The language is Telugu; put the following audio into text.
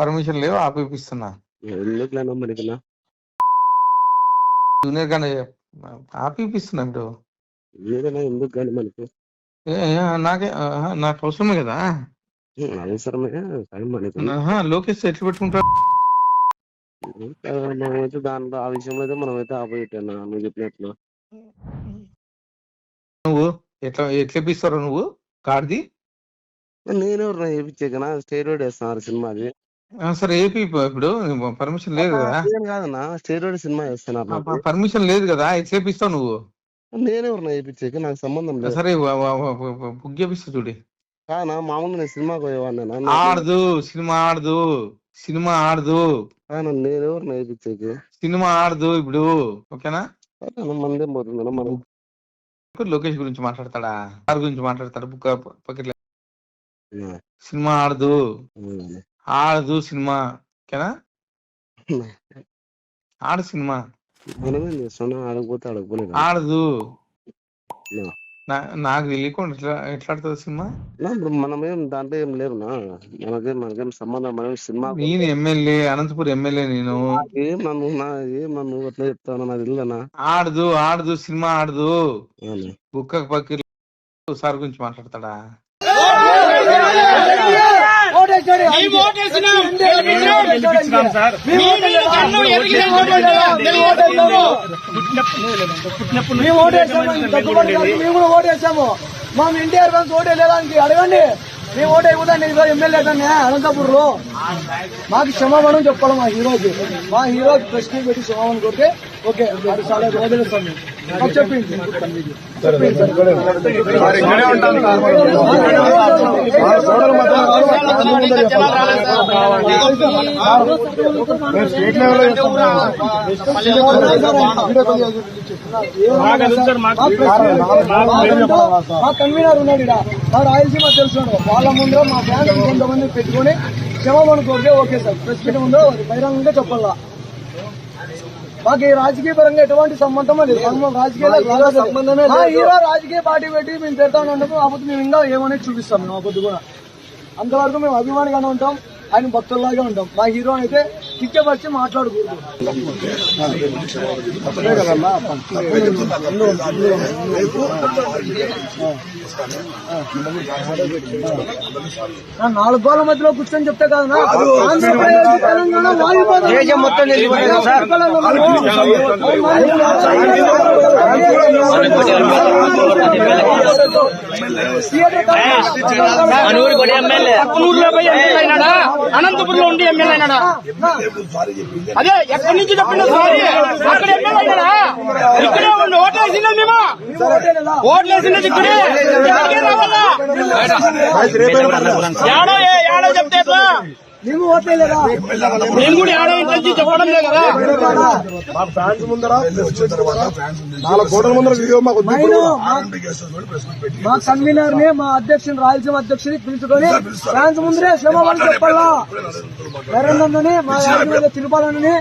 పర్మిషన్ లేవు ఆపిస్తున్నా. ఎందుకులేనా మనకినా జూనియర్ గానే ఆపిస్తున్నా ఇప్పుడు. ఏదైనా ఎందుకు కానీ మనకి నాకే నాకు అవసరమే కదా. అవసరమే కానీ మనకి లోకేష్ ఎట్లా పెట్టుకుంటాడు? మనమైతే దాంట్లో ఆ విషయంలో అయితే మనమైతే ఆపోజిట్ నువ్వు చెప్పినట్లు. నువ్వు ఎట్లా ఇప్పిస్తారో నువ్వు కార్ది? నేనెవరు చేయించాకనా స్టేరోడ్ వేస్తున్నారు సినిమాది. సరే ఏపీ ఇప్పుడు పర్మిషన్ లేదు కదా. కాదన్నా స్టేరోడ్ సినిమా వేస్తున్నారు, పర్మిషన్ లేదు కదా, ఎట్లా ఇప్పిస్తావు నువ్వు? నేనెవరు వేయించాక నాకు సంబంధం లేదు. సరే బుక్ చేపిస్తా చూడి. కానా మామూలు నేను సినిమాకి పోయేవాడిని. ఆడదు సినిమా ఆడదు, సినిమా ఆడదు. నేనెవరు వేయించాక సినిమా ఆడదు ఇప్పుడు. ఓకేనా? మందేం పోతుందా మనం. లోకేష్ గురించి మాట్లాడతాడా, కార్ గురించి మాట్లాడతాడు బుక్ పకెట్. సినిమా ఆడదు, ఆడదు సినిమా. ఓకేనా? ఆడు సినిమా మనమేం చేస్తున్నాం, ఆడకపోతే ఆడకపోలేదు. ఆడదు. నాకు తెలియకుండా ఎట్లా ఆడుతుంది సినిమా? ఇప్పుడు మనమేం దాంట్లో ఏం లేవునా, మనకేం సంబంధం. మనం సినిమా నేను ఎమ్మెల్యే, అనంతపురం ఎమ్మెల్యే. నేను ఏం నన్ను అట్లా చెప్తాను, నాకు తెలియదనా. ఆడదు ఆడదు సినిమా ఆడదు. బుక్క పక్కీర్ సార్ గురించి మాట్లాడతాడా? మేము ఓటేసాము. మా ఎన్టీఆర్ గారికి ఓటేయలేదానికి అడగండి. మేము ఓటు అయిపోతాండి ఎమ్మెల్యే కానీ అనంతపూర్ లో. మాకు క్షమాపణం చెప్పాలి మా హీరోకి. మా హీరోకి ప్రశ్న పెట్టి క్షమాపణ కొడితే ఓకే చాలా వదిలేస్తాను చెప్పింది. మా కన్వీనర్ ఉన్నాడు ఇక్కడ, మా రాయలసీమ తెలుసున్నాడు. వాళ్ళ ముందర మా ఫ్యాన్స్ కొంతమంది పెట్టుకుని క్షమాపణ కోరితే ఓకే సార్. ప్రెస్ మీట్ ముందు బహిరంగంగా చెప్పాలా. మాకు ఈ రాజకీయ పరంగా ఎటువంటి సంబంధమే లేదు. రాజకీయాల సంబంధమే లేదు. హీరో రాజకీయ పార్టీ పెట్టి మేము పెడతామన్నందుకు అప్పుడు మేము ఇంకా ఏమనేది చూపిస్తాం. మేము అప్పుడు కూడా అంతవరకు మేము అభిమానిగానే ఉంటాం, ఆయన భక్తుల్లాగే ఉంటాం. మా హీరో అయితే కిచ్చపరిచి మాట్లాడకూడదు. నాలుగు గోళ్ళ మధ్యలో కూర్చొని చెప్తే కదా ఆంధ్రప్రదేశ్ తెలంగాణ అనంతపురంలో ఉండి ఎమ్మెల్యే అయినాడా? అదే ఎక్కడి నుంచి చెప్పిన సారీ అక్కడ ఎమ్మెల్యే అయినాడా? ఇక్కడే ఉండి ఓట్లేసినా మేము ఓట్లేసినది ఇక్కడే రావాలా? ఏడో చెప్తే ఎట్లా? మేము ఓట్లేదా? మేము కూడా ఏడో ఇంటి చెప్పడం లేదు కదా. మాకు ఫ్యాన్స్ ముందర నాలుగు కోట్ల ముందర వీడియో మాకు మా కన్వీనర్ ని, మా అధ్యక్షుని, రాయలసీమ అధ్యక్షుని పిలుచుకొని ఫ్యాన్స్ ముందరే క్షమాపణ చెప్పాలా. నరేంద్రని మా తిరుపాలని